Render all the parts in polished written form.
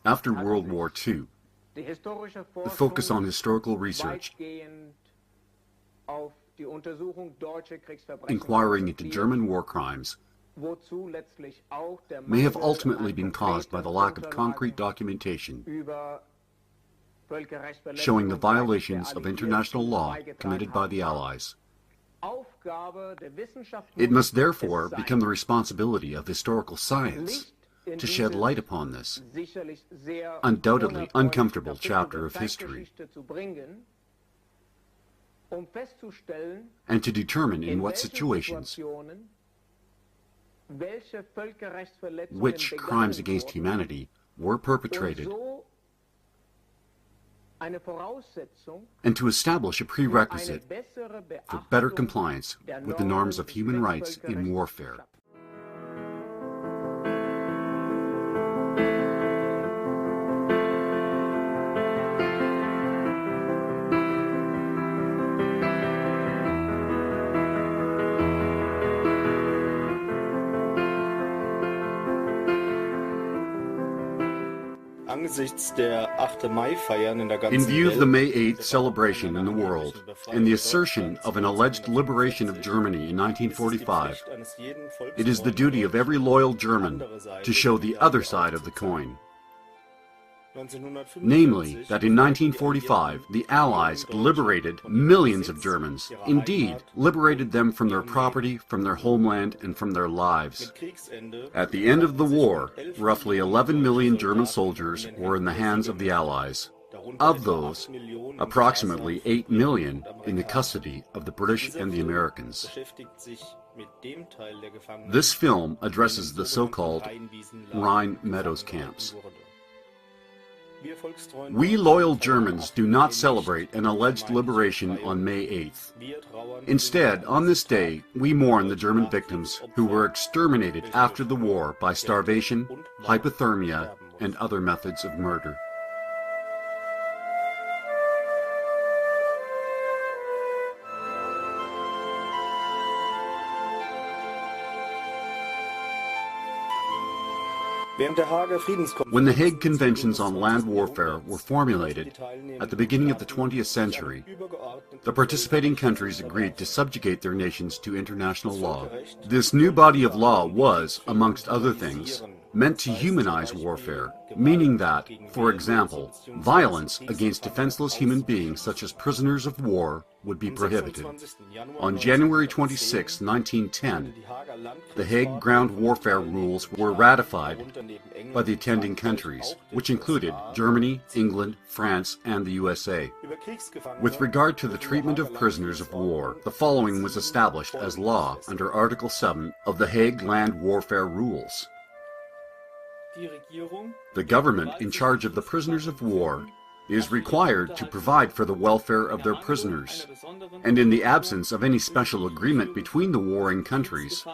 After World War II, the focus on historical research, inquiring into German war crimes, may have ultimately been caused by the lack of concrete documentation showing the violations of international law committed by the Allies. It must therefore become the responsibility of historical science to shed light upon this, undoubtedly uncomfortable chapter of history, and to determine in what situations which crimes against humanity were perpetrated, and to establish a prerequisite for better compliance with the norms of human rights in warfare. In view of the May 8th celebration in the world and the assertion of an alleged liberation of Germany in 1945, it is the duty of every loyal German to show the other side of the coin. Namely, that in 1945 the Allies liberated millions of Germans, indeed, liberated them from their property, from their homeland, and from their lives. At the end of the war, roughly 11 million German soldiers were in the hands of the Allies. Of those, approximately 8 million in the custody of the British and the Americans. This film addresses the so-called Rhine Meadows camps. We loyal Germans do not celebrate an alleged liberation on May 8th. Instead, on this day, we mourn the German victims who were exterminated after the war by starvation, hypothermia, and other methods of murder. When the Hague Conventions on Land Warfare were formulated at the beginning of the 20th century, the participating countries agreed to subjugate their nations to international law. This new body of law was, amongst other things, meant to humanize warfare, meaning that, for example, violence against defenseless human beings such as prisoners of war would be prohibited. On January 26, 1910, the Hague Ground Warfare Rules were ratified by the attending countries, which included Germany, England, France, and the USA. With regard to the treatment of prisoners of war, the following was established as law under Article 7 of the Hague Land Warfare Rules. The government in charge of the prisoners of war is required to provide for the welfare of their prisoners, and in the absence of any special agreement between the warring countries,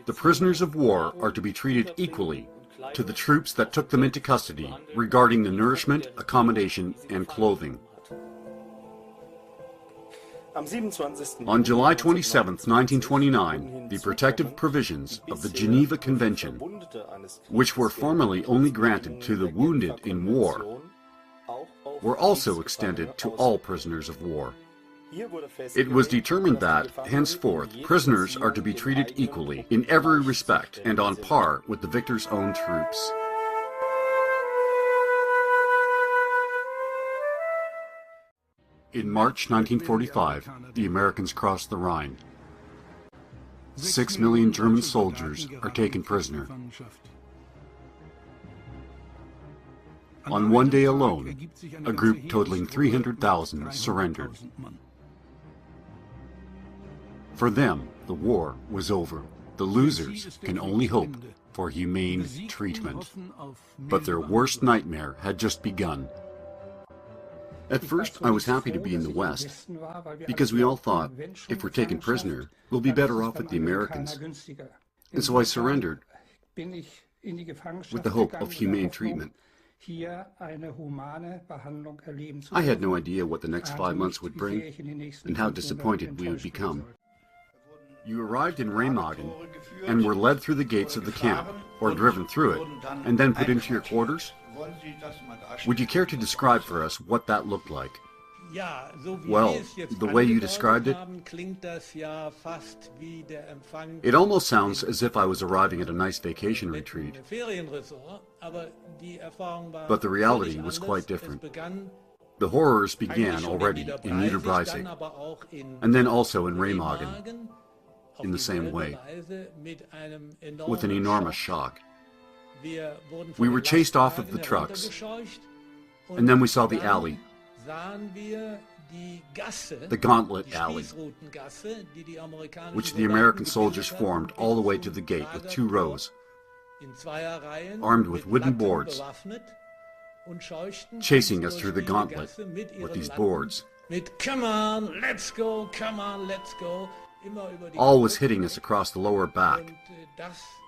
the prisoners of war are to be treated equally to the troops that took them into custody regarding the nourishment, accommodation, and clothing. On July 27, 1929, the protective provisions of the Geneva Convention, which were formerly only granted to the wounded in war, were also extended to all prisoners of war. It was determined that, henceforth, prisoners are to be treated equally in every respect and on par with the victor's own troops. In March 1945, the Americans crossed the Rhine. 6 million German soldiers are taken prisoner. On one day alone, a group totaling 300,000 surrendered. For them, the war was over. The losers can only hope for humane treatment. But their worst nightmare had just begun. At first, I was happy to be in the West, because we all thought, if we're taken prisoner, we'll be better off with the Americans. And so I surrendered, with the hope of humane treatment. I had no idea what the next 5 months would bring, and how disappointed we would become. You arrived in Remagen, and were led through the gates of the camp, or driven through it, and then put into your quarters? Would you care to describe for us what that looked like? Well, the way you described it, it almost sounds as if I was arriving at a nice vacation retreat. But the reality was quite different. The horrors began already in Niederbreisig, and then also in Remagen, in the same way, with an enormous shock. We were chased off of the trucks, and then we saw the alley, the Gauntlet Alley, which the American soldiers formed all the way to the gate with 2 rows, armed with wooden boards, chasing us through the gauntlet with these boards. Come on, let's go, come on, let's go. All was hitting us across the lower back.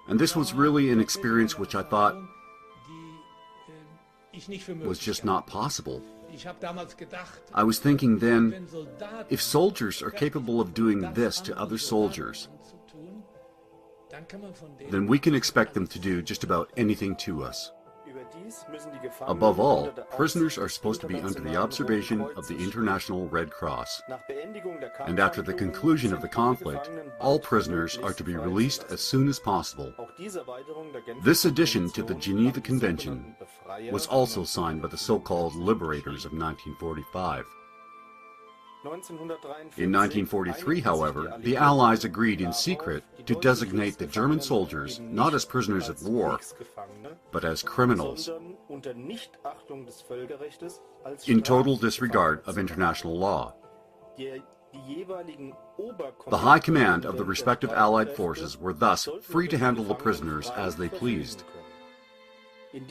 And this was really an experience which I thought was just not possible. I was thinking then, if soldiers are capable of doing this to other soldiers, then we can expect them to do just about anything to us. Above all, prisoners are supposed to be under the observation of the International Red Cross. And after the conclusion of the conflict, all prisoners are to be released as soon as possible. This addition to the Geneva Convention was also signed by the so-called liberators of 1945. In 1943, however, the Allies agreed in secret to designate the German soldiers not as prisoners of war, but as criminals, in total disregard of international law. The high command of the respective Allied forces were thus free to handle the prisoners as they pleased. In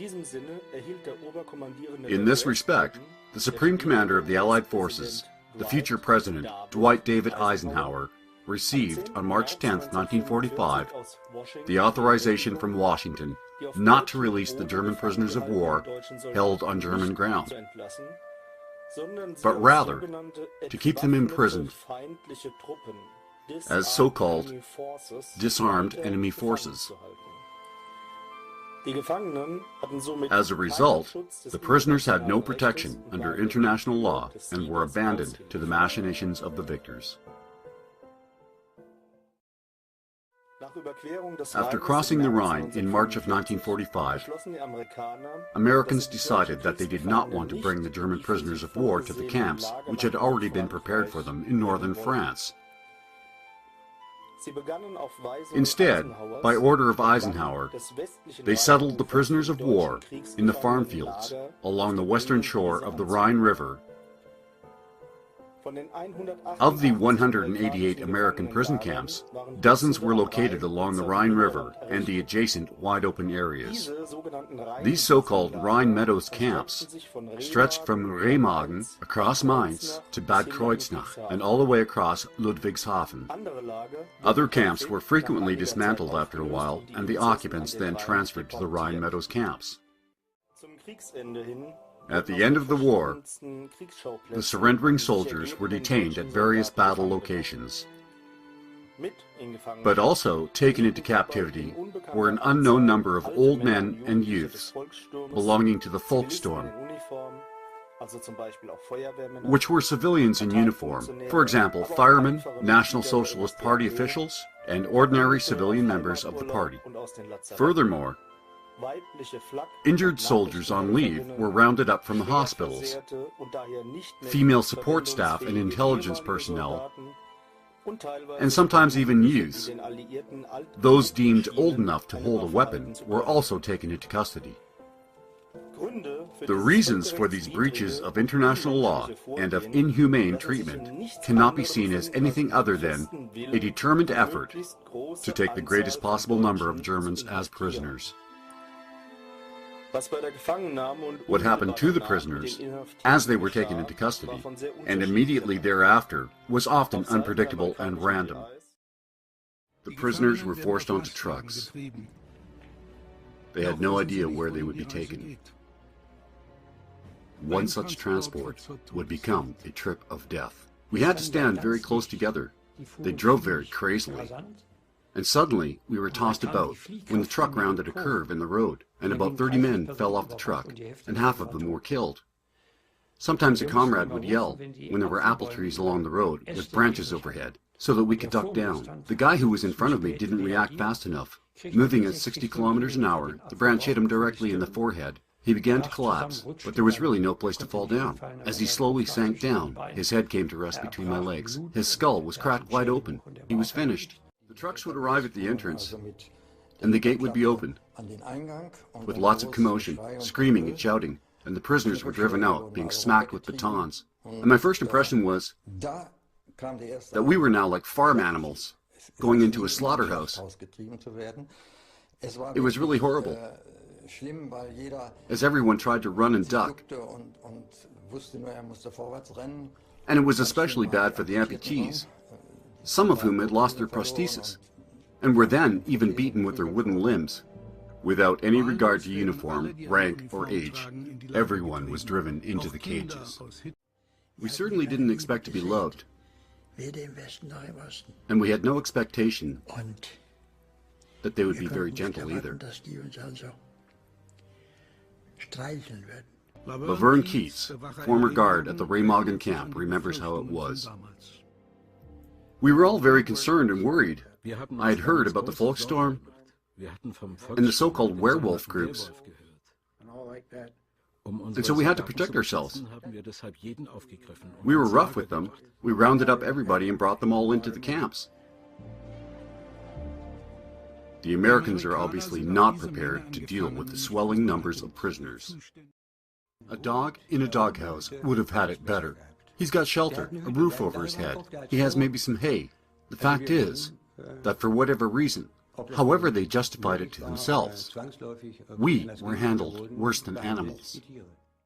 this respect, the Supreme Commander of the Allied forces, the future President, Dwight David Eisenhower, received on March 10, 1945, the authorization from Washington not to release the German prisoners of war held on German ground, but rather to keep them imprisoned as so-called disarmed enemy forces. As a result, the prisoners had no protection under international law and were abandoned to the machinations of the victors. After crossing the Rhine in March of 1945, Americans decided that they did not want to bring the German prisoners of war to the camps which had already been prepared for them in northern France. Instead, by order of Eisenhower, they settled the prisoners of war in the farm fields along the western shore of the Rhine River. Of the 188 American prison camps, dozens were located along the Rhine River and the adjacent wide-open areas. These so-called Rhine Meadows camps stretched from Remagen across Mainz to Bad Kreuznach and all the way across Ludwigshafen. Other camps were frequently dismantled after a while, and the occupants then transferred to the Rhine Meadows camps. At the end of the war, the surrendering soldiers were detained at various battle locations. But also taken into captivity were an unknown number of old men and youths belonging to the Volkssturm, which were civilians in uniform, for example, firemen, National Socialist Party officials, and ordinary civilian members of the party. Furthermore, injured soldiers on leave were rounded up from the hospitals. Female support staff and intelligence personnel, and sometimes even youths, those deemed old enough to hold a weapon, were also taken into custody. The reasons for these breaches of international law and of inhumane treatment cannot be seen as anything other than a determined effort to take the greatest possible number of Germans as prisoners. What happened to the prisoners as they were taken into custody and immediately thereafter was often unpredictable and random. The prisoners were forced onto trucks. They had no idea where they would be taken. One such transport would become a trip of death. We had to stand very close together. They drove very crazily. And suddenly we were tossed about when the truck rounded a curve in the road, and about 30 men fell off the truck, and half of them were killed. Sometimes a comrade would yell when there were apple trees along the road with branches overhead, so that we could duck down. The guy who was in front of me didn't react fast enough. Moving at 60 kilometers an hour, the branch hit him directly in the forehead. He began to collapse, but there was really no place to fall down. As he slowly sank down, his head came to rest between my legs. His skull was cracked wide open. He was finished. The trucks would arrive at the entrance, and the gate would be opened, with lots of commotion, screaming and shouting, and the prisoners were driven out, being smacked with batons. And my first impression was that we were now like farm animals, going into a slaughterhouse. It was really horrible, as everyone tried to run and duck. And it was especially bad for the amputees, some of whom had lost their prosthesis, and were then even beaten with their wooden limbs. Without any regard to uniform, rank, or age, everyone was driven into the cages. We certainly didn't expect to be loved, and we had no expectation that they would be very gentle either. Laverne Keats, former guard at the Remagen camp, remembers how it was. We were all very concerned and worried. I had heard about the Volkssturm and the so-called werewolf groups, and so we had to protect ourselves. We were rough with them. We rounded up everybody and brought them all into the camps. The Americans are obviously not prepared to deal with the swelling numbers of prisoners. A dog in a doghouse would have had it better. He's got shelter, a roof over his head. He has maybe some hay. The fact is that for whatever reason, however they justified it to themselves, we were handled worse than animals.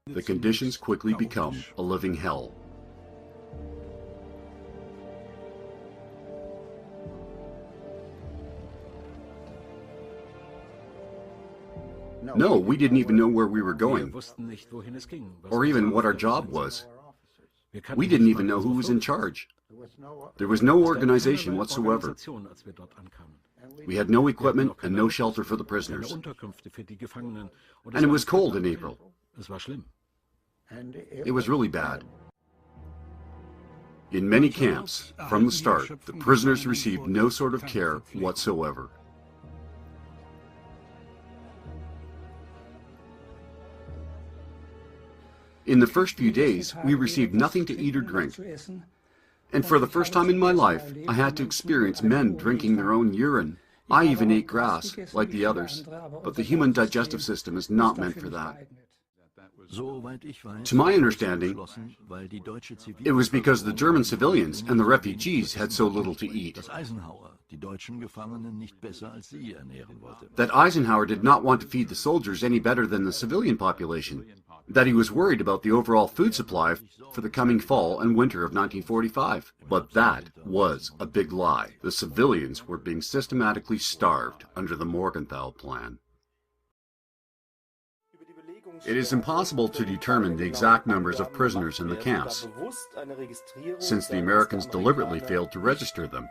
The conditions quickly become a living hell. No, we didn't even know where we were going, or even what our job was. We didn't even know who was in charge. There was no organization whatsoever. We had no equipment and no shelter for the prisoners. And it was cold in April. It was really bad. In many camps, from the start, the prisoners received no sort of care whatsoever. In the first few days, we received nothing to eat or drink. And for the first time in my life, I had to experience men drinking their own urine. I even ate grass, like the others, but the human digestive system is not meant for that. To my understanding, it was because the German civilians and the refugees had so little to eat that Eisenhower did not want to feed the soldiers any better than the civilian population, that he was worried about the overall food supply for the coming fall and winter of 1945. But that was a big lie. The civilians were being systematically starved under the Morgenthau Plan. It is impossible to determine the exact numbers of prisoners in the camps, since the Americans deliberately failed to register them.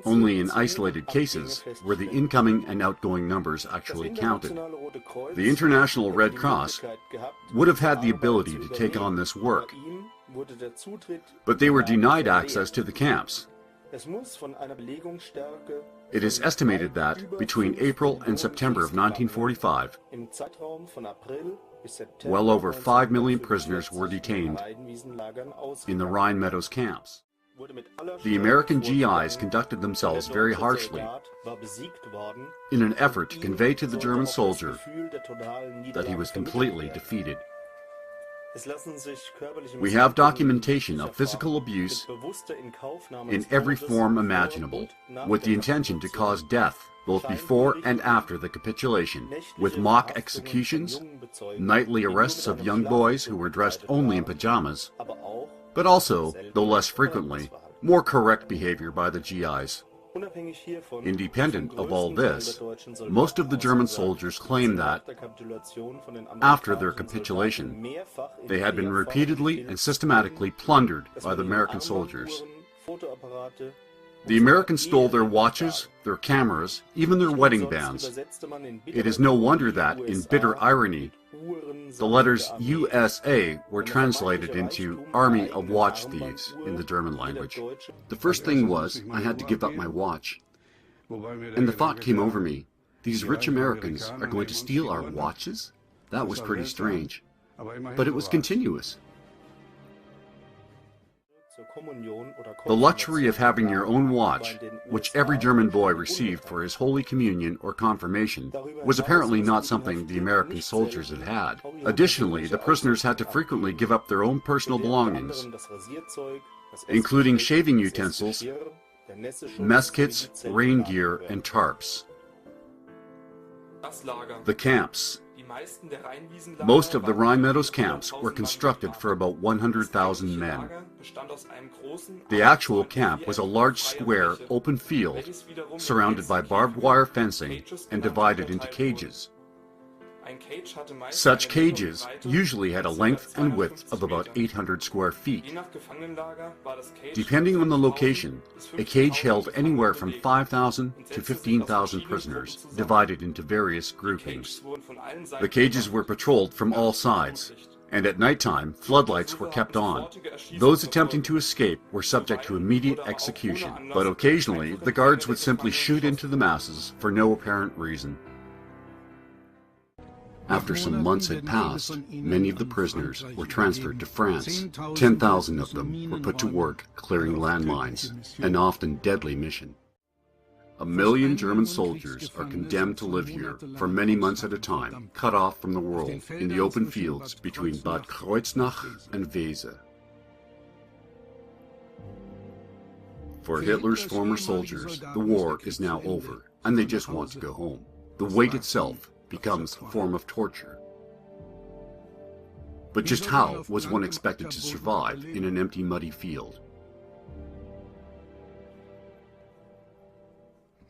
Only in isolated cases were the incoming and outgoing numbers actually counted. The International Red Cross would have had the ability to take on this work, but they were denied access to the camps. It is estimated that between April and September of 1945, well over 5 million prisoners were detained in the Rhine Meadows camps. The American GIs conducted themselves very harshly in an effort to convey to the German soldier that he was completely defeated. We have documentation of physical abuse in every form imaginable, with the intention to cause death both before and after the capitulation, with mock executions, nightly arrests of young boys who were dressed only in pajamas, but also, though less frequently, more correct behavior by the GIs. Independent of all this, most of the German soldiers claim that, after their capitulation, they had been repeatedly and systematically plundered by the American soldiers. The Americans stole their watches, their cameras, even their wedding bands. It is no wonder that, in bitter irony, the letters USA were translated into Army of Watch Thieves in the German language. The first thing was, I had to give up my watch. And the thought came over me, these rich Americans are going to steal our watches? That was pretty strange. But it was continuous. The luxury of having your own watch, which every German boy received for his Holy Communion or confirmation, was apparently not something the American soldiers had had. Additionally, the prisoners had to frequently give up their own personal belongings, including shaving utensils, mess kits, rain gear, and tarps. The camps. Most of the Rhine Meadows camps were constructed for about 100,000 men. The actual camp was a large square, open field, surrounded by barbed wire fencing and divided into cages. Such cages usually had a length and width of about 800 square feet. Depending on the location, a cage held anywhere from 5,000 to 15,000 prisoners, divided into various groupings. The cages were patrolled from all sides, and at nighttime, floodlights were kept on. Those attempting to escape were subject to immediate execution, but occasionally the guards would simply shoot into the masses for no apparent reason. After some months had passed, many of the prisoners were transferred to France. 10,000 of them were put to work clearing landmines, an often deadly mission. 1 million German soldiers are condemned to live here for many months at a time, cut off from the world in the open fields between Bad Kreuznach and Wese. For Hitler's former soldiers, the war is now over, and they just want to go home. The wait itself becomes a form of torture. But just how was one expected to survive in an empty, muddy field?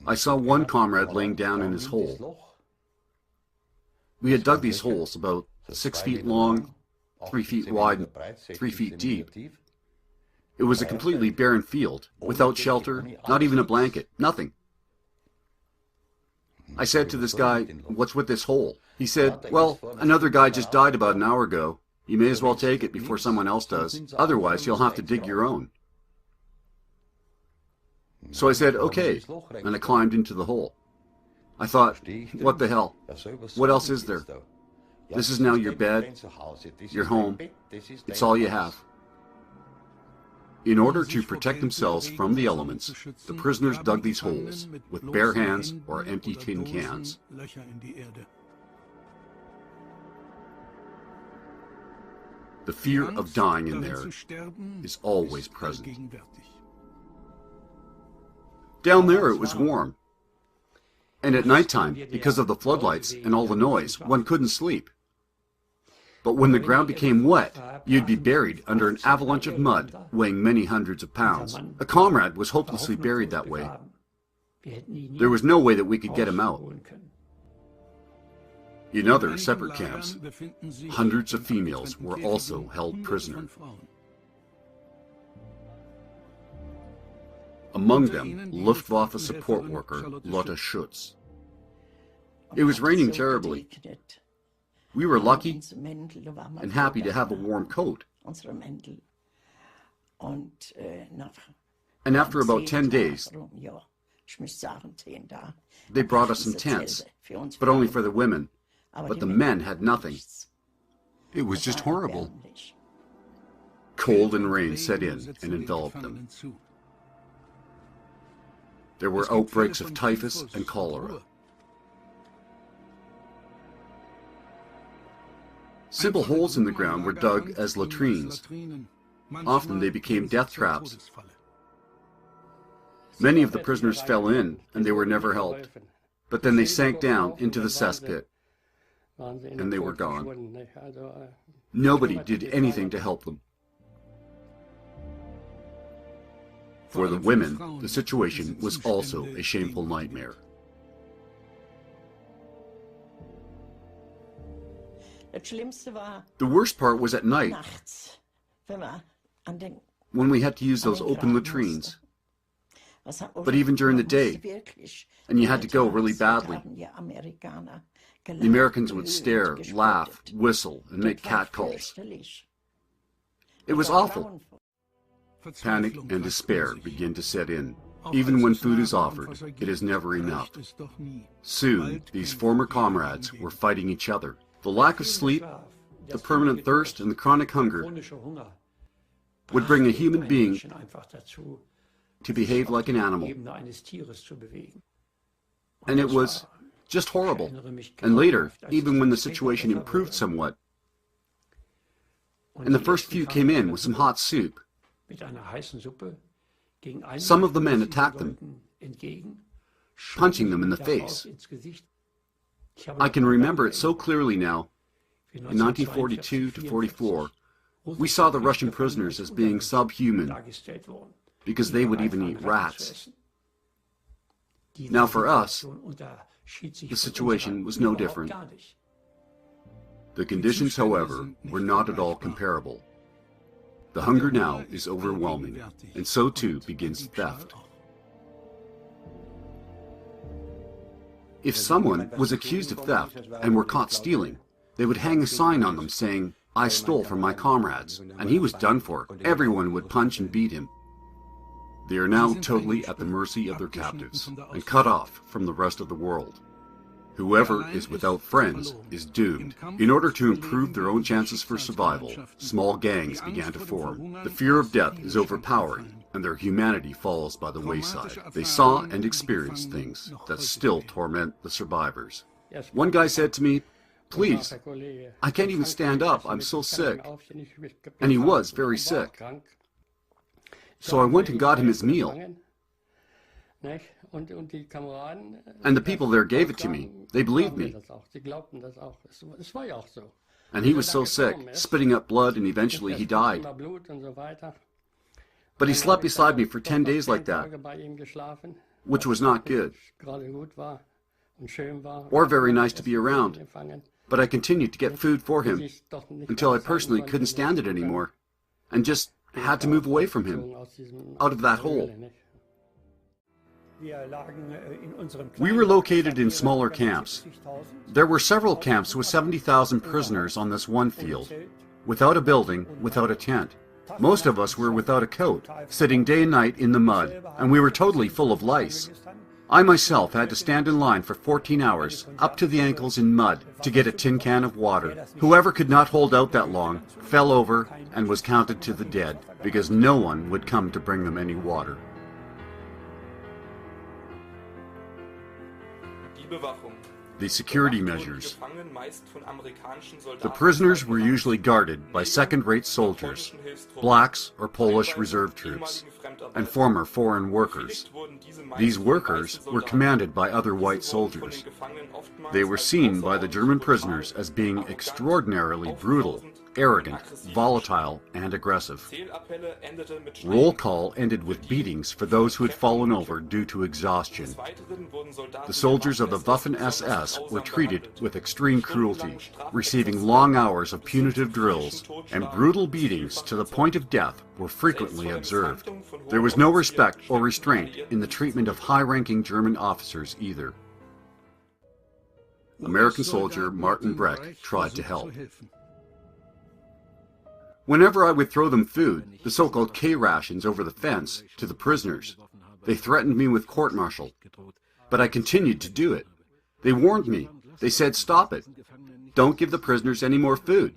I saw one comrade laying down in his hole. We had dug these holes about 6 feet long, 3 feet wide, and 3 feet deep. It was a completely barren field, without shelter, not even a blanket, nothing. I said to this guy, "What's with this hole?" He said, "Well, another guy just died about an hour ago. You may as well take it before someone else does. Otherwise, you'll have to dig your own." So I said, "Okay," and I climbed into the hole. I thought, what the hell? What else is there? This is now your bed, your home. It's all you have. In order to protect themselves from the elements, the prisoners dug these holes with bare hands or empty tin cans. The fear of dying in there is always present. Down there it was warm. And at nighttime, because of the floodlights and all the noise, one couldn't sleep. But when the ground became wet, you'd be buried under an avalanche of mud, weighing many hundreds of pounds. A comrade was hopelessly buried that way. There was no way that we could get him out. In other separate camps, hundreds of females were also held prisoner. Among them, Luftwaffe support worker Lotte Schutz. It was raining terribly. We were lucky and happy to have a warm coat. And after about 10 days, they brought us some tents, but only for the women. But the men had nothing. It was just horrible. Cold and rain set in and enveloped them. There were outbreaks of typhus and cholera. Simple holes in the ground were dug as latrines. Often they became death traps. Many of the prisoners fell in, and they were never helped. But then they sank down into the cesspit, and they were gone. Nobody did anything to help them. For the women, the situation was also a shameful nightmare. The worst part was at night, when we had to use those open latrines. but even during the day, and you had to go really badly. The Americans would stare, laugh, whistle, and make catcalls. It was awful. Panic and despair begin to set in. Even when food is offered, it is never enough. Soon, these former comrades were fighting each other. The lack of sleep, the permanent thirst, and the chronic hunger would bring a human being to behave like an animal. And it was just horrible. And later, even when the situation improved somewhat, and the first few came in with some hot soup, some of the men attacked them, punching them in the face. I can remember it so clearly now. In 1942 to 44, we saw the Russian prisoners as being subhuman because they would even eat rats. Now for us, the situation was no different. The conditions, however, were not at all comparable. The hunger now is overwhelming, and so too begins theft. If someone was accused of theft and were caught stealing, they would hang a sign on them saying, "I stole from my comrades," and he was done for. Everyone would punch and beat him. They are now totally at the mercy of their captives and cut off from the rest of the world. Whoever is without friends is doomed. In order to improve their own chances for survival, small gangs began to form. The fear of death is overpowering, and their humanity falls by the wayside. They saw and experienced things that still torment the survivors. One guy said to me, "Please, I can't even stand up, I'm so sick." And he was very sick. So I went and got him his meal. And the people there gave it to me. They believed me. And he was so sick, spitting up blood, and eventually he died. But he slept beside me for 10 days like that, which was not good, or very nice to be around. But I continued to get food for him until I personally couldn't stand it anymore, and just had to move away from him, out of that hole. We were located in smaller camps. There were several camps with 70,000 prisoners on this one field, without a building, without a tent. Most of us were without a coat, sitting day and night in the mud, and we were totally full of lice. I myself had to stand in line for 14 hours, up to the ankles in mud, to get a tin can of water. Whoever could not hold out that long fell over and was counted to the dead, because no one would come to bring them any water. The security measures. The prisoners were usually guarded by second-rate soldiers, blacks or Polish reserve troops, and former foreign workers. These workers were commanded by other white soldiers. They were seen by the German prisoners as being extraordinarily brutal, arrogant, volatile, and aggressive. Roll call ended with beatings for those who had fallen over due to exhaustion. The soldiers of the Waffen-SS were treated with extreme cruelty, receiving long hours of punitive drills, and brutal beatings to the point of death were frequently observed. There was no respect or restraint in the treatment of high-ranking German officers either. American soldier Martin Breck tried to help. Whenever I would throw them food, the so-called K-rations over the fence, to the prisoners, they threatened me with court-martial. But I continued to do it. They warned me. They said, "Stop it. Don't give the prisoners any more food.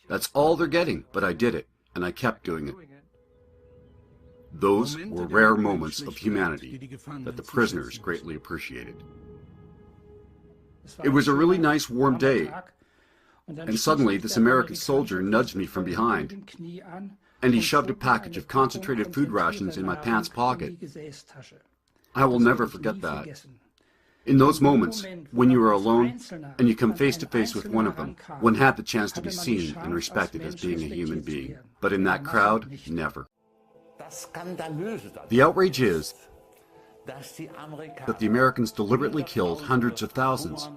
That's all they're getting." But I did it, and I kept doing it. Those were rare moments of humanity that the prisoners greatly appreciated. It was a really nice warm day, and suddenly this American soldier nudged me from behind, and he shoved a package of concentrated food rations in my pants pocket. I will never forget that. In those moments, when you are alone and you come face to face with one of them, one had the chance to be seen and respected as being a human being. But in that crowd, never. The outrage is that the Americans deliberately killed hundreds of thousands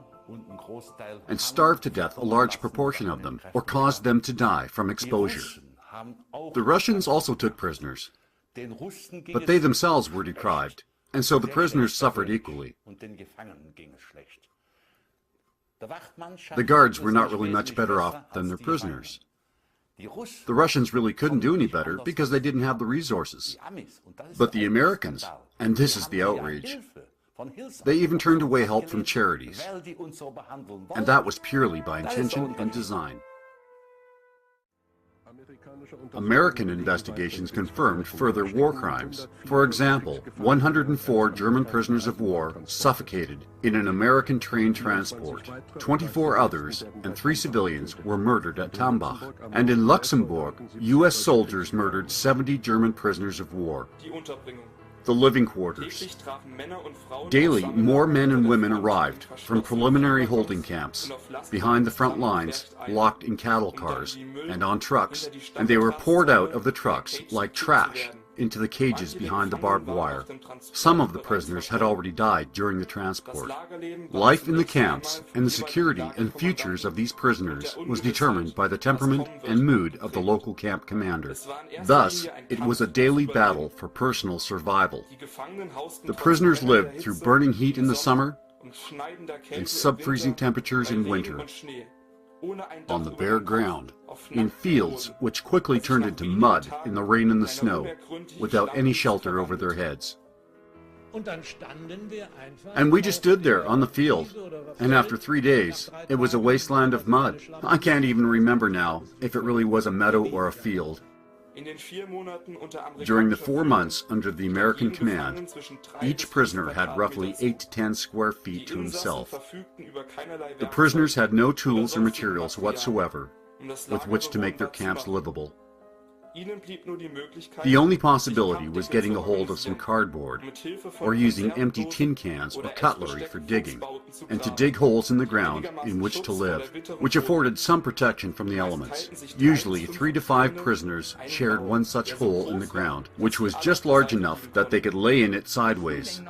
and starved to death a large proportion of them, or caused them to die from exposure. The Russians also took prisoners, but they themselves were deprived. and so the prisoners suffered equally. The guards were not really much better off than their prisoners. The Russians really couldn't do any better because they didn't have the resources. But the Americans, and this is the outrage, they even turned away help from charities, and that was purely by intention and design. American investigations confirmed further war crimes. For example, 104 German prisoners of war suffocated in an American train transport. 24 others and 3 civilians were murdered at Tambach. And in Luxembourg, U.S. soldiers murdered 70 German prisoners of war. The living quarters. Daily, more men and women arrived from preliminary holding camps, behind the front lines, locked in cattle cars, and on trucks, and they were poured out of the trucks like trash into the cages behind the barbed wire. Some of the prisoners had already died during the transport. Life in the camps and the security and futures of these prisoners was determined by the temperament and mood of the local camp commander. Thus, it was a daily battle for personal survival. The prisoners lived through burning heat in the summer and sub-freezing temperatures in winter, on the bare ground, in fields which quickly turned into mud in the rain and the snow, without any shelter over their heads. And we just stood there on the field, and after 3 days, it was a wasteland of mud. I can't even remember now if it really was a meadow or a field. During the 4 months under the American command, each prisoner had roughly 8 to 10 square feet to himself. The prisoners had no tools or materials whatsoever with which to make their camps livable. The only possibility was getting a hold of some cardboard, or using empty tin cans or cutlery for digging, and to dig holes in the ground in which to live, which afforded some protection from the elements. Usually 3 to 5 prisoners shared one such hole in the ground, which was just large enough that they could lay in it sideways.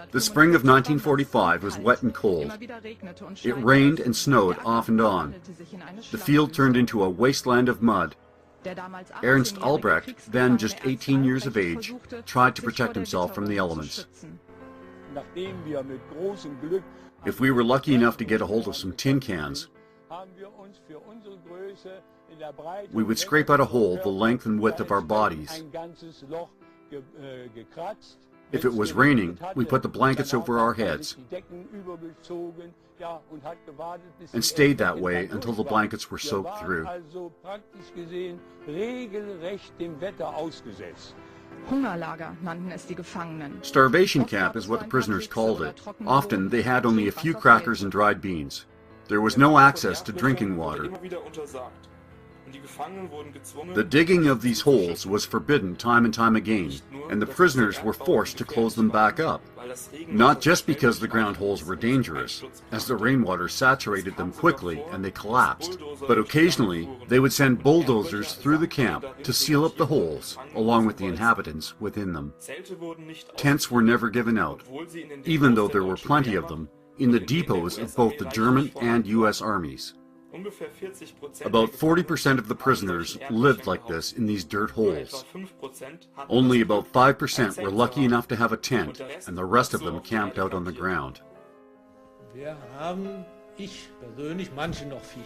The spring of 1945 was wet and cold. It rained and snowed off and on. The field turned into a wasteland of mud. Ernst Albrecht, then just 18 years of age, tried to protect himself from the elements. If we were lucky enough to get a hold of some tin cans, we would scrape out a hole the length and width of our bodies. If it was raining, we put the blankets over our heads and stayed that way until the blankets were soaked through. Starvation camp is what the prisoners called it. Often they had only a few crackers and dried beans. There was no access to drinking water. The digging of these holes was forbidden time and time again, and the prisoners were forced to close them back up. Not just because the ground holes were dangerous, as the rainwater saturated them quickly and they collapsed, but occasionally they would send bulldozers through the camp to seal up the holes, along with the inhabitants within them. Tents were never given out, even though there were plenty of them, in the depots of both the German and U.S. armies. About 40% of the prisoners lived like this in these dirt holes. Only about 5% were lucky enough to have a tent, and the rest of them camped out on the ground.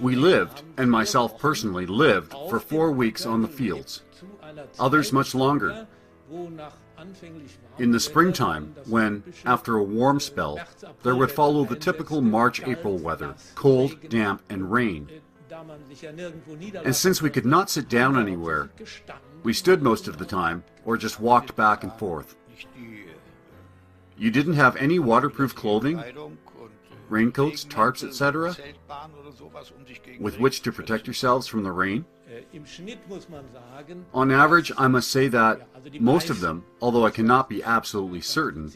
We lived, and myself personally lived, for 4 weeks on the fields. Others much longer. In the springtime, when, after a warm spell, there would follow the typical March-April weather, cold, damp, and rain. And since we could not sit down anywhere, we stood most of the time, or just walked back and forth. You didn't have any waterproof clothing, raincoats, tarps, etc., with which to protect yourselves from the rain? On average, I must say that most of them, although I cannot be absolutely certain,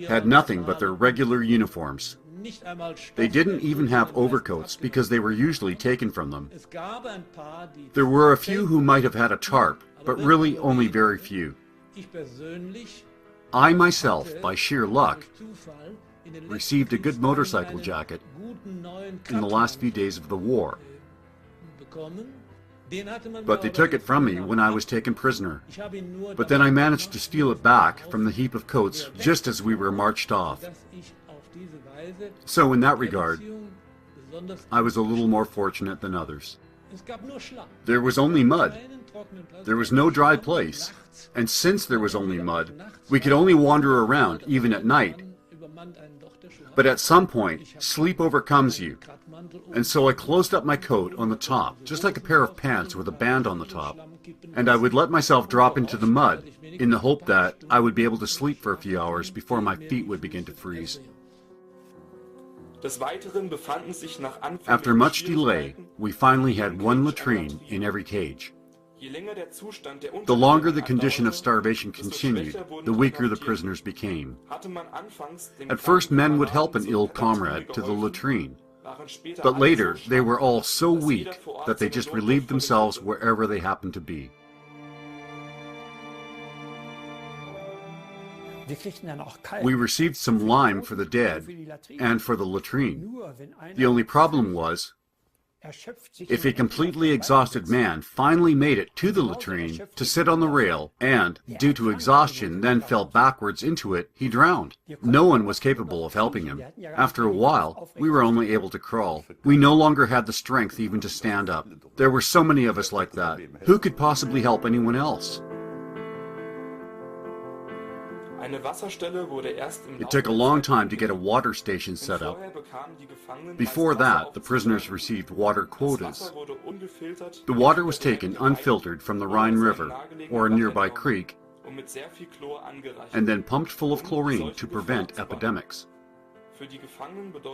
had nothing but their regular uniforms. They didn't even have overcoats because they were usually taken from them. There were a few who might have had a tarp, but really only very few. I myself, by sheer luck, received a good motorcycle jacket in the last few days of the war. But they took it from me when I was taken prisoner. But then I managed to steal it back from the heap of coats just as we were marched off. So in that regard, I was a little more fortunate than others. There was only mud. There was no dry place. And since there was only mud, we could only wander around, even at night. But at some point, sleep overcomes you. And so I closed up my coat on the top, just like a pair of pants with a band on the top. And I would let myself drop into the mud, in the hope that I would be able to sleep for a few hours before my feet would begin to freeze. After much delay, we finally had one latrine in every cage. The longer the condition of starvation continued, the weaker the prisoners became. At first, men would help an ill comrade to the latrine, but later they were all so weak that they just relieved themselves wherever they happened to be. We received some lime for the dead and for the latrine. The only problem was, if a completely exhausted man finally made it to the latrine to sit on the rail and, due to exhaustion, then fell backwards into it, he drowned. No one was capable of helping him. After a while, we were only able to crawl. We no longer had the strength even to stand up. There were so many of us like that. Who could possibly help anyone else? It took a long time to get a water station set up. Before that, the prisoners received water quotas. The water was taken unfiltered from the Rhine River or a nearby creek and then pumped full of chlorine to prevent epidemics.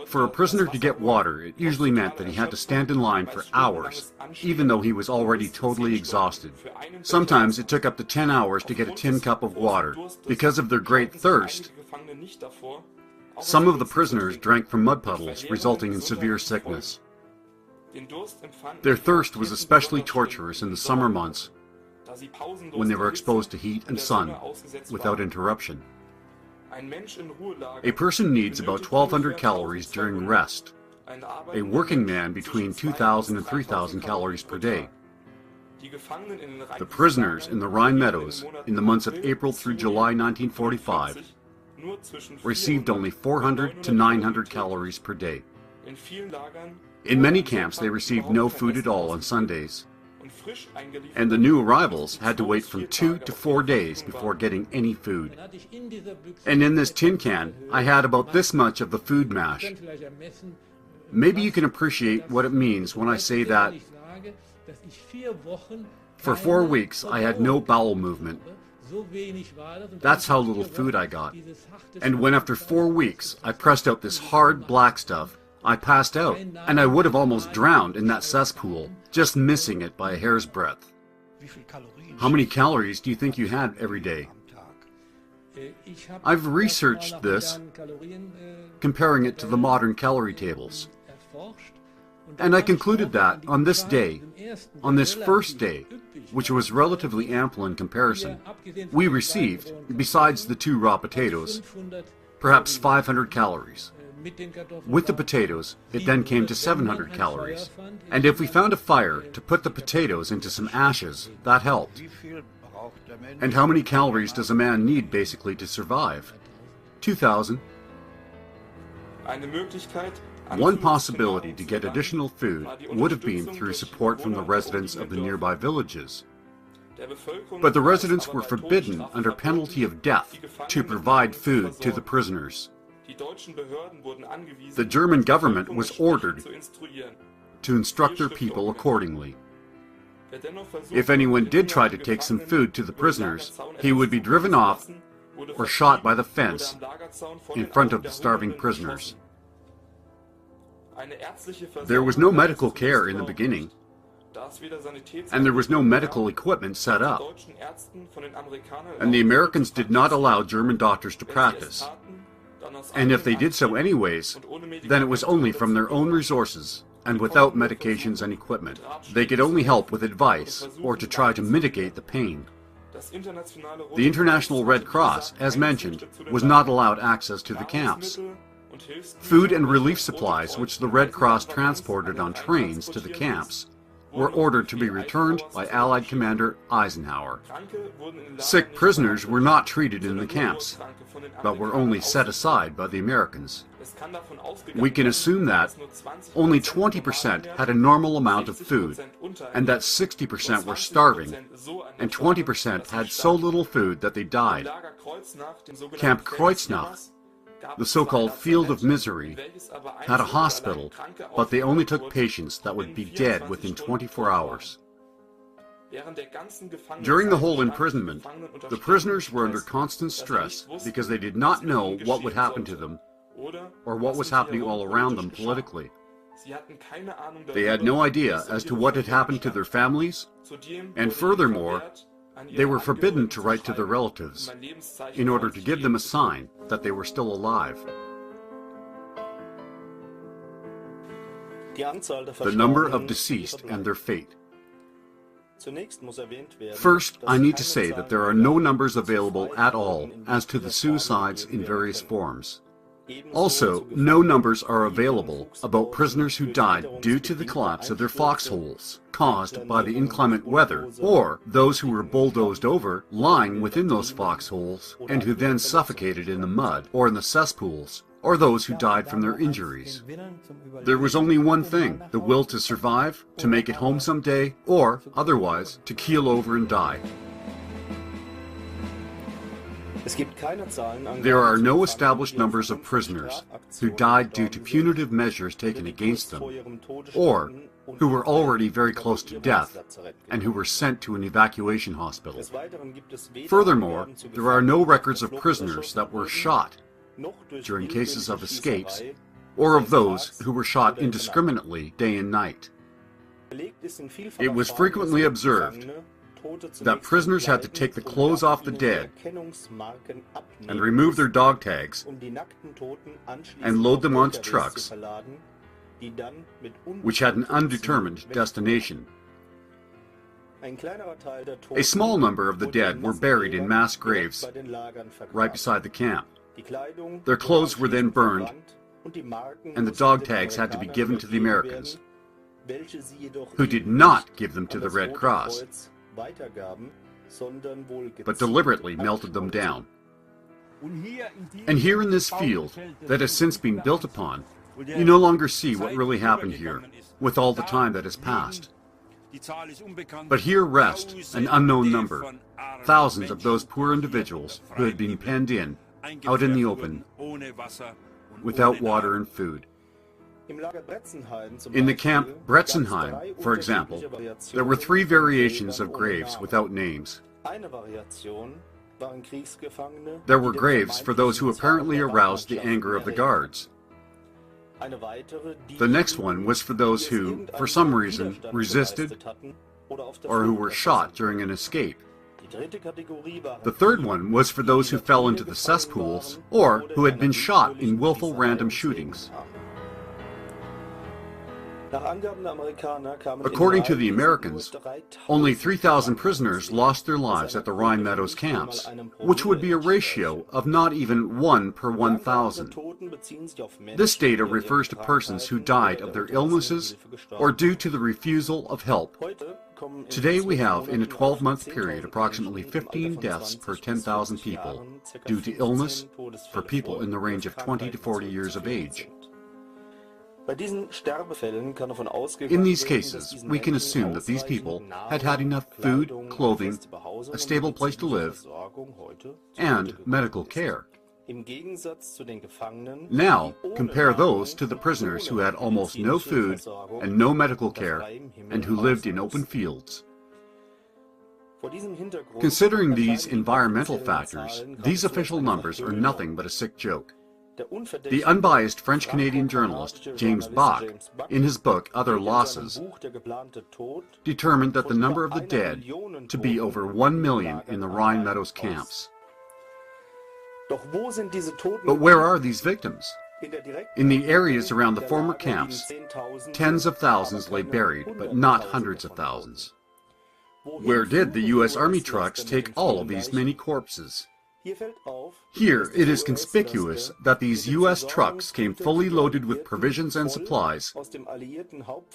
For a prisoner to get water, it usually meant that he had to stand in line for hours, even though he was already totally exhausted. Sometimes it took up to 10 hours to get a tin cup of water. Because of their great thirst, some of the prisoners drank from mud puddles, resulting in severe sickness. Their thirst was especially torturous in the summer months, when they were exposed to heat and sun without interruption. A person needs about 1,200 calories during rest, a working man between 2,000 and 3,000 calories per day. The prisoners in the Rhine Meadows in the months of April through July 1945 received only 400 to 900 calories per day. In many camps they received no food at all on Sundays, and the new arrivals had to wait from 2 to 4 days before getting any food. And in this tin can, I had about this much of the food mash. Maybe you can appreciate what it means when I say that for 4 weeks I had no bowel movement. That's how little food I got. And when after 4 weeks I pressed out this hard black stuff, I passed out, and I would have almost drowned in that cesspool, just missing it by a hair's breadth. How many calories do you think you had every day? I've researched this, comparing it to the modern calorie tables. And I concluded that on this day, on this first day, which was relatively ample in comparison, we received, besides the 2 raw potatoes, perhaps 500 calories. With the potatoes, it then came to 700 calories. And if we found a fire to put the potatoes into some ashes, that helped. And how many calories does a man need basically to survive? 2,000. One possibility to get additional food would have been through support from the residents of the nearby villages. But the residents were forbidden under penalty of death to provide food to the prisoners. The German government was ordered to instruct their people accordingly. If anyone did try to take some food to the prisoners, he would be driven off or shot by the fence in front of the starving prisoners. There was no medical care in the beginning, and there was no medical equipment set up. And the Americans did not allow German doctors to practice. And if they did so anyways, then it was only from their own resources and without medications and equipment. They could only help with advice or to try to mitigate the pain. The International Red Cross, as mentioned, was not allowed access to the camps. Food and relief supplies, which the Red Cross transported on trains to the camps, were ordered to be returned by Allied Commander Eisenhower. Sick prisoners were not treated in the camps, but were only set aside by the Americans. We can assume that only 20% had a normal amount of food, and that 60% were starving, and 20% had so little food that they died. Camp Kreuznach, the so-called Field of Misery, had a hospital, but they only took patients that would be dead within 24 hours. During the whole imprisonment, the prisoners were under constant stress because they did not know what would happen to them or what was happening all around them politically. They had no idea as to what had happened to their families, and furthermore, they were forbidden to write to their relatives in order to give them a sign that they were still alive. The number of deceased and their fate. First, I need to say that there are no numbers available at all as to the suicides in various forms. Also, no numbers are available about prisoners who died due to the collapse of their foxholes, caused by the inclement weather, or those who were bulldozed over, lying within those foxholes, and who then suffocated in the mud or in the cesspools, or those who died from their injuries. There was only one thing: the will to survive, to make it home someday, or, otherwise, to keel over and die. There are no established numbers of prisoners who died due to punitive measures taken against them, or who were already very close to death and who were sent to an evacuation hospital. Furthermore, there are no records of prisoners that were shot during cases of escapes, or of those who were shot indiscriminately day and night. It was frequently observed that prisoners had to take the clothes off the dead and remove their dog tags and load them onto trucks which had an undetermined destination. A small number of the dead were buried in mass graves right beside the camp. Their clothes were then burned, and the dog tags had to be given to the Americans, who did not give them to the Red Cross, but deliberately melted them down. And here in this field that has since been built upon, you no longer see what really happened here, with all the time that has passed. But here rest an unknown number, thousands of those poor individuals who had been penned in, out in the open, without water and food. In the camp Bretzenheim, for example, there were 3 variations of graves without names. There were graves for those who apparently aroused the anger of the guards. The next one was for those who, for some reason, resisted or who were shot during an escape. The third one was for those who fell into the cesspools or who had been shot in willful random shootings. According to the Americans, only 3,000 prisoners lost their lives at the Rhine Meadows camps, which would be a ratio of not even 1 per 1,000. This data refers to persons who died of their illnesses or due to the refusal of help. Today we have, in a 12-month period, approximately 15 deaths per 10,000 people due to illness for people in the range of 20 to 40 years of age. In these cases, we can assume that these people had had enough food, clothing, a stable place to live, and medical care. Now, compare those to the prisoners who had almost no food and no medical care, and who lived in open fields. Considering these environmental factors, these official numbers are nothing but a sick joke. The unbiased French-Canadian journalist James Bach, in his book Other Losses, determined that the number of the dead to be over 1 million in the Rhine Meadows camps. But where are these victims? In the areas around the former camps, tens of thousands lay buried, but not hundreds of thousands. Where did the U.S. Army trucks take all of these many corpses? Here, it is conspicuous that these U.S. trucks came fully loaded with provisions and supplies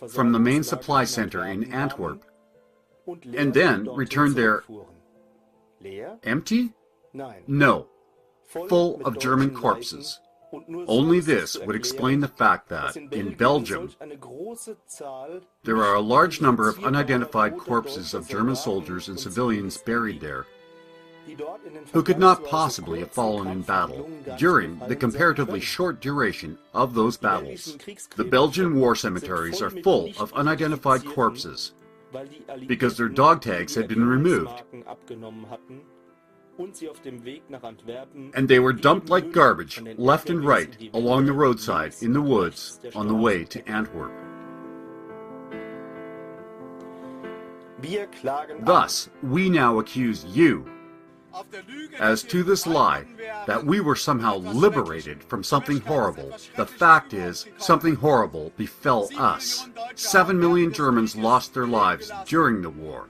from the main supply center in Antwerp, and then returned there empty? No, full of German corpses. Only this would explain the fact that, in Belgium, there are a large number of unidentified corpses of German soldiers and civilians buried there, who could not possibly have fallen in battle during the comparatively short duration of those battles. The Belgian war cemeteries are full of unidentified corpses because their dog tags had been removed, and they were dumped like garbage left and right along the roadside in the woods on the way to Antwerp. Thus, we now accuse you, as to this lie, that we were somehow liberated from something horrible. The fact is, something horrible befell us. 7 million Germans lost their lives during the war.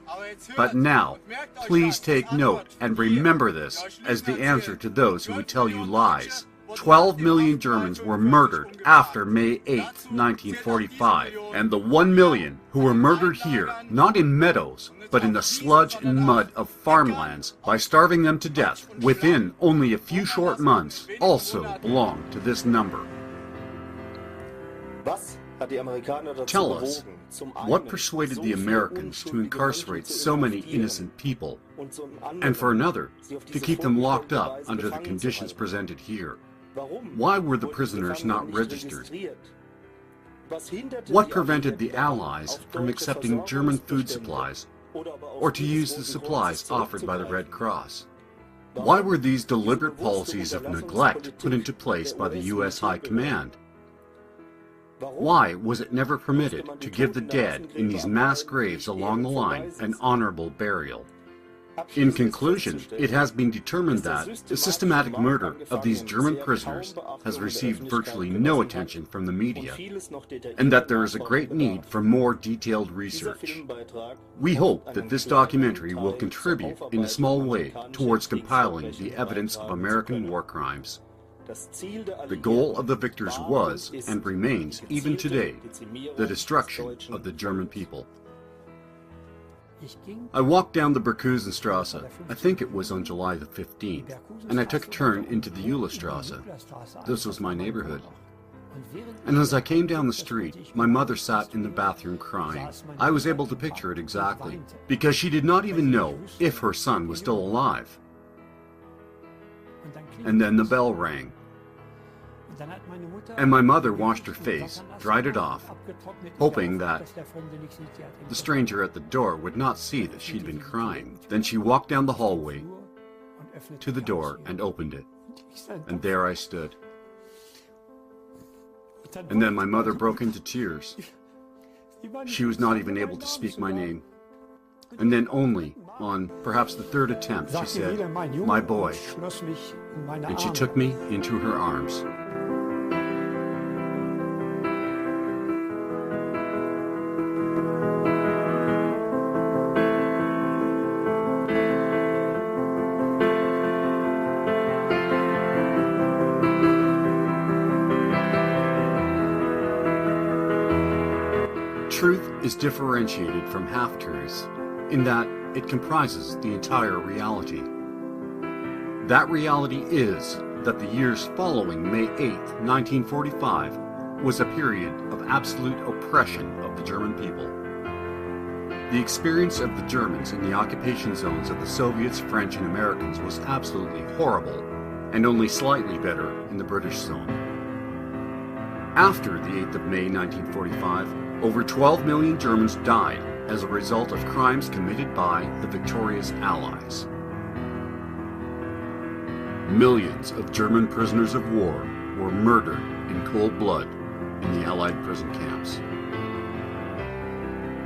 But now, please take note and remember this as the answer to those who would tell you lies. 12 million Germans were murdered after May 8, 1945, and the 1 million who were murdered here, not in meadows, but in the sludge and mud of farmlands by starving them to death within only a few short months, also belong to this number. Tell us, what persuaded the Americans to incarcerate so many innocent people, and for another, to keep them locked up under the conditions presented here? Why were the prisoners not registered? What prevented the Allies from accepting German food supplies, or to use the supplies offered by the Red Cross? Why were these deliberate policies of neglect put into place by the U.S. High Command? Why was it never permitted to give the dead in these mass graves along the line an honorable burial? In conclusion, it has been determined that the systematic murder of these German prisoners has received virtually no attention from the media, and that there is a great need for more detailed research. We hope that this documentary will contribute in a small way towards compiling the evidence of American war crimes. The goal of the victors was, and remains even today, the destruction of the German people. I walked down the Berkusenstrasse, I think it was on July the 15th, and I took a turn into the Uhlestrasse. This was my neighborhood. And as I came down the street, my mother sat in the bathroom crying. I was able to picture it exactly, because she did not even know if her son was still alive. And then the bell rang. And my mother washed her face, dried it off, hoping that the stranger at the door would not see that she'd been crying. Then she walked down the hallway to the door and opened it. And there I stood. And then my mother broke into tears. She was not even able to speak my name. And then only, on perhaps the third attempt, she said, "My boy," and she took me into her arms. Truth is differentiated from half-truths in that it comprises the entire reality. That reality is that the years following May 8, 1945 was a period of absolute oppression of the German people. The experience of the Germans in the occupation zones of the Soviets, French, and Americans was absolutely horrible, and only slightly better in the British zone. After the 8th of May 1945, over 12 million Germans died as a result of crimes committed by the victorious Allies. Millions of German prisoners of war were murdered in cold blood in the Allied prison camps.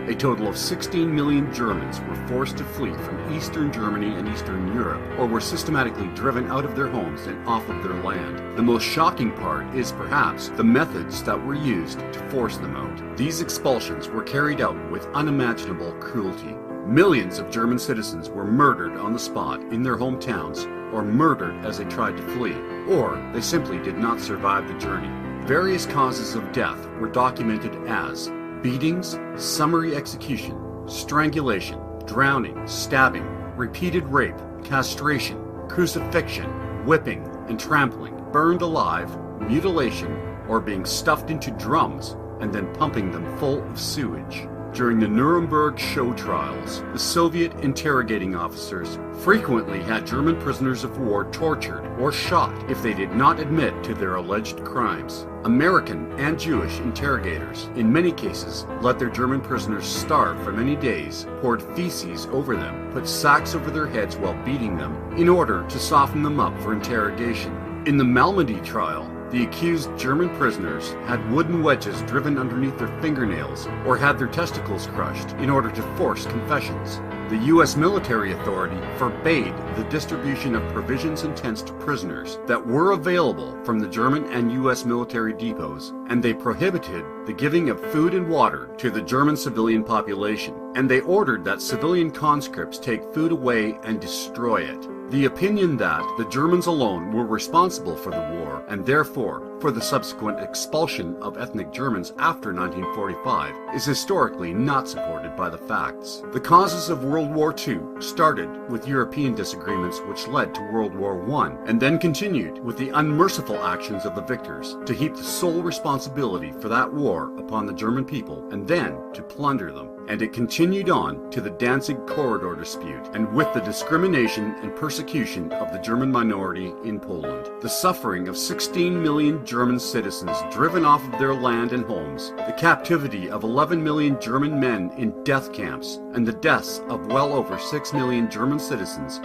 A total of 16 million Germans were forced to flee from Eastern Germany and Eastern Europe, or were systematically driven out of their homes and off of their land. The most shocking part is perhaps the methods that were used to force them out. These expulsions were carried out with unimaginable cruelty. Millions of German citizens were murdered on the spot in their hometowns, or murdered as they tried to flee, or they simply did not survive the journey. Various causes of death were documented as beatings, summary execution, strangulation, drowning, stabbing, repeated rape, castration, crucifixion, whipping and trampling, burned alive, mutilation, or being stuffed into drums and then pumping them full of sewage. During the Nuremberg show trials, the Soviet interrogating officers frequently had German prisoners of war tortured or shot if they did not admit to their alleged crimes. American and Jewish interrogators, in many cases, let their German prisoners starve for many days, poured feces over them, put sacks over their heads while beating them, in order to soften them up for interrogation. In the Malmedy trial, the accused German prisoners had wooden wedges driven underneath their fingernails or had their testicles crushed in order to force confessions. The U.S. military authority forbade the distribution of provisions and tents to prisoners that were available from the German and U.S. military depots, and they prohibited the giving of food and water to the German civilian population, and they ordered that civilian conscripts take food away and destroy it. The opinion that the Germans alone were responsible for the war, and therefore for the subsequent expulsion of ethnic Germans after 1945, is historically not supported by the facts. The causes of World War II started with European disagreements which led to World War I, and then continued with the unmerciful actions of the victors to heap the sole responsibility for that war upon the German people, and then to plunder them. And it continued on to the Danzig Corridor dispute, and with the discrimination and persecution of the German minority in Poland. The suffering of 16 million German citizens driven off of their land and homes, the captivity of 11 million German men in death camps, and the deaths of well over 6 million German citizens.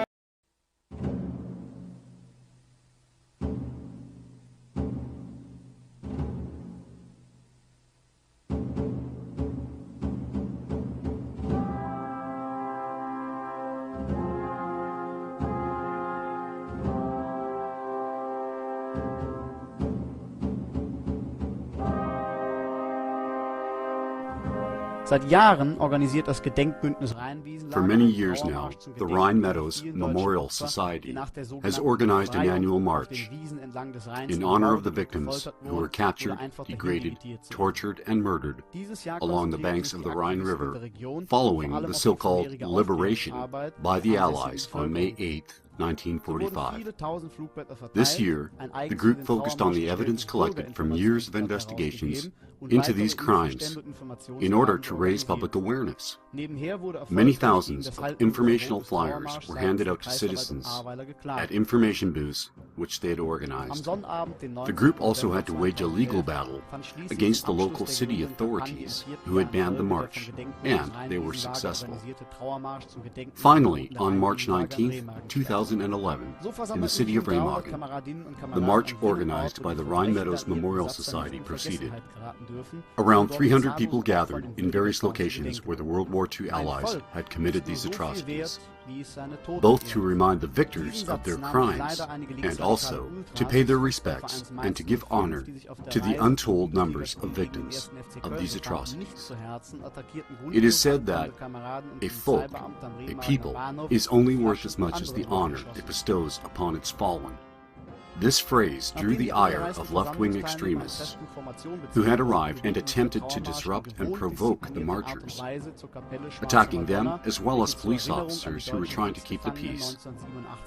Seit Jahren organisiert das Gedenkbündnis Rheinwiesen. For many years now, the Rhine Meadows Memorial Society has organized an annual march in honor of the victims who were captured, degraded, tortured, and murdered along the banks of the Rhine River following the so-called liberation by the Allies on May 8, 1945. This year, the group focused on the evidence collected from years of investigations into these crimes in order to raise public awareness. Many thousands of informational flyers were handed out to citizens at information booths which they had organized. The group also had to wage a legal battle against the local city authorities who had banned the march, and they were successful. Finally, on March 19, 2011, in the city of Remagen, the march organized by the Rhine Meadows Memorial Society proceeded. Around 300 people gathered in various locations where the World War II Allies had committed these atrocities, both to remind the victors of their crimes and also to pay their respects and to give honor to the untold numbers of victims of these atrocities. It is said that a folk, a people, is only worth as much as the honor it bestows upon its fallen. This phrase drew the ire of left-wing extremists who had arrived and attempted to disrupt and provoke the marchers, attacking them as well as police officers who were trying to keep the peace,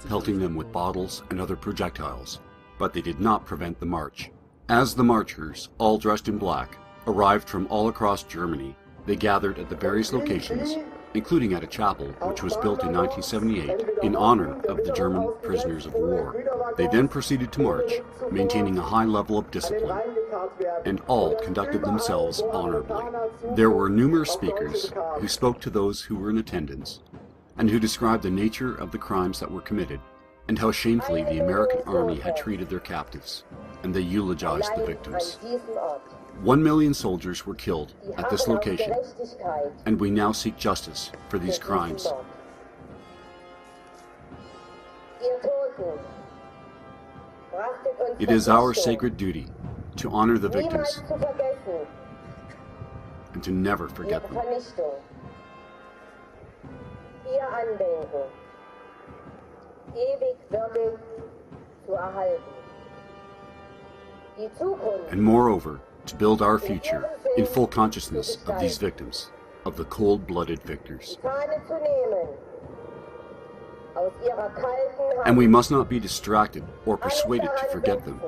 pelting them with bottles and other projectiles, but they did not prevent the march. As the marchers, all dressed in black, arrived from all across Germany, they gathered at the various locations, including at a chapel which was built in 1978 in honor of the German prisoners of war. They then proceeded to march, maintaining a high level of discipline, and all conducted themselves honorably. There were numerous speakers who spoke to those who were in attendance, and who described the nature of the crimes that were committed, and how shamefully the American army had treated their captives, and they eulogized the victims. 1 million soldiers were killed at this location, and we now seek justice for these crimes. It is our sacred duty to honor the victims and to never forget them. And moreover, to build our future in full consciousness of these victims, of the cold-blooded victors. And we must not be distracted or persuaded to forget them,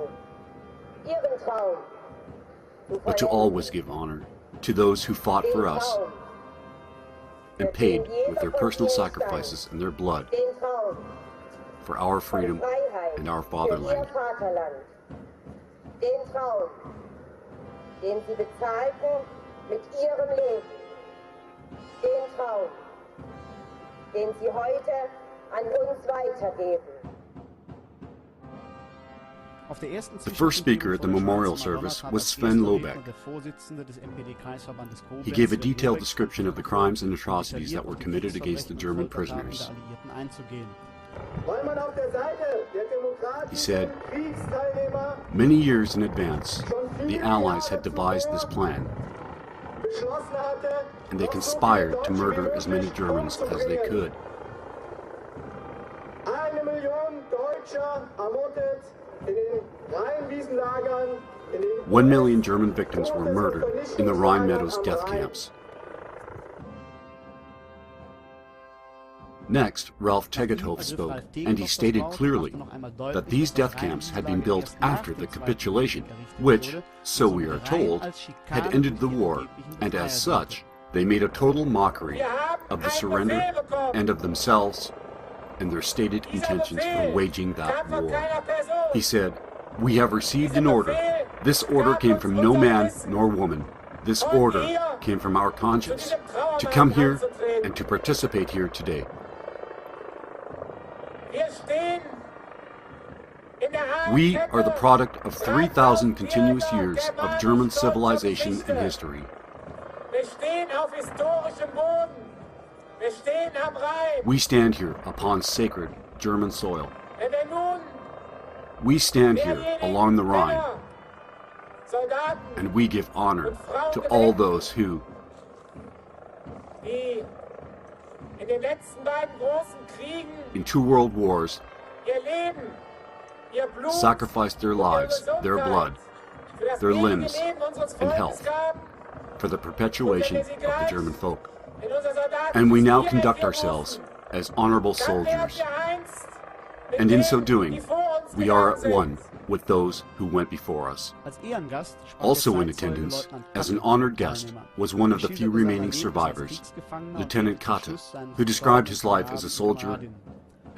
but to always give honor to those who fought for us and paid with their personal sacrifices and their blood for our freedom and our fatherland. Den sie bezahlten mit ihrem Leben, den Traum, den sie heute an uns weitergeben. The first speaker at the memorial service was Sven Lobeck. He gave a detailed description of the crimes and atrocities that were committed against the German prisoners. He said, many years in advance, the Allies had devised this plan, and they conspired to murder as many Germans as they could. 1 million German victims were murdered in the Rhine Meadows death camps. Next, Ralph Tegethoff spoke, and he stated clearly that these death camps had been built after the capitulation, which, so we are told, had ended the war, and as such, they made a total mockery of the surrender and of themselves and their stated intentions for waging that war. He said, "We have received an order. This order came from no man nor woman. This order came from our conscience, to come here and to participate here today." We are the product of 3,000 continuous years of German civilization and history. We stand here upon sacred German soil. We stand here along the Rhine, and we give honor to all those who, in 2 world wars, sacrificed their lives, their blood, their limbs, and health for the perpetuation of the German folk. And we now conduct ourselves as honorable soldiers. And in so doing, we are at one with those who went before us. Also in attendance, as an honored guest, was one of the few remaining survivors, Lieutenant Katte, who described his life as a soldier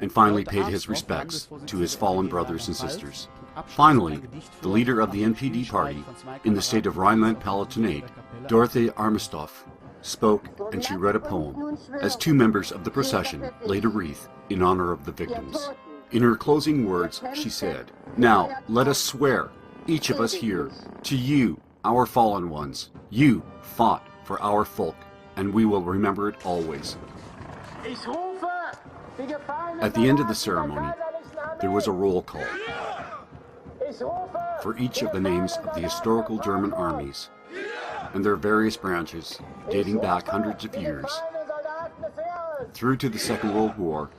and finally paid his respects to his fallen brothers and sisters. Finally, the leader of the NPD party in the state of Rhineland-Palatinate, Dorothee Armestoff, spoke, and she read a poem as 2 members of the procession laid a wreath in honor of the victims. In her closing words, she said, "Now, let us swear, each of us here, to you, our fallen ones. You fought for our folk, and we will remember it always." At the end of the ceremony, there was a roll call for each of the names of the historical German armies and their various branches dating back hundreds of years through to the Second World War,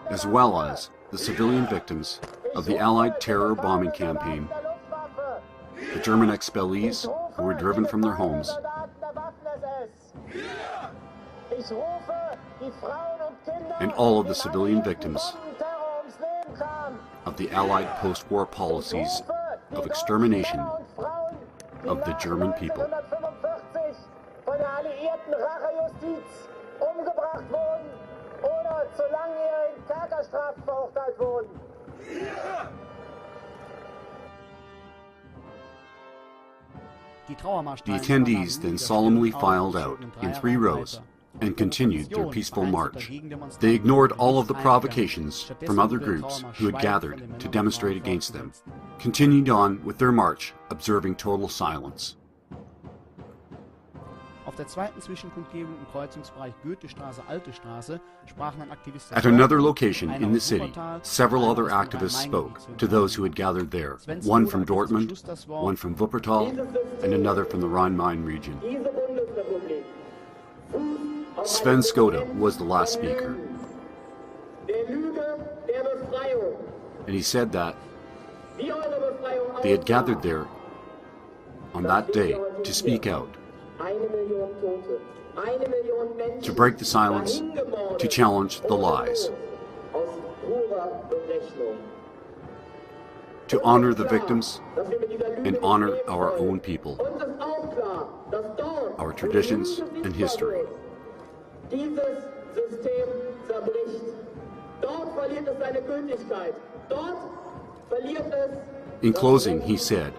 as well as the civilian victims of the Allied terror bombing campaign, the German expellees who were driven from their homes, and all of the civilian victims of the Allied post-war policies of extermination of the German people. The attendees then solemnly filed out in 3 rows and continued their peaceful march. They ignored all of the provocations from other groups who had gathered to demonstrate against them, continued on with their march, observing total silence. At another location in the city, several other activists spoke to those who had gathered there, one from Dortmund, one from Wuppertal, and another from the Rhine-Main region. Sven Skoda was the last speaker. and he said that they had gathered there on that day to speak out, to break the silence, to challenge the lies, to honor the victims and honor our own people, our traditions and history. In closing, he said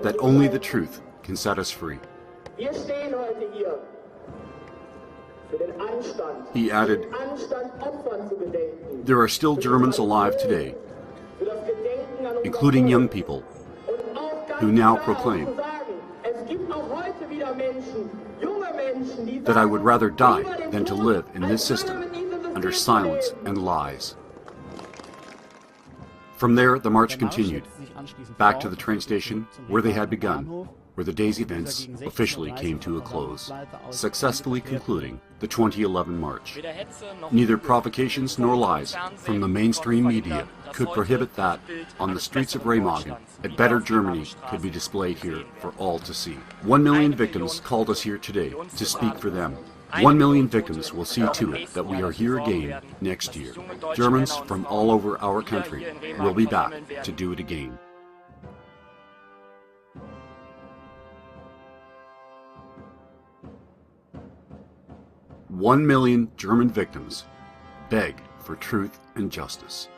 that only the truth can set us free. He added, there are still Germans alive today, including young people, who now proclaim that I would rather die than to live in this system under silence and lies. From there, the march continued, back to the train station where they had begun, where the day's events officially came to a close, successfully concluding the 2011 march. Neither provocations nor lies from the mainstream media could prohibit that, on the streets of Remagen, a better Germany could be displayed here for all to see. 1 million victims called us here today to speak for them. 1 million victims will see to it that we are here again next year. Germans from all over our country will be back to do it again. "1 million German victims beg for truth and justice."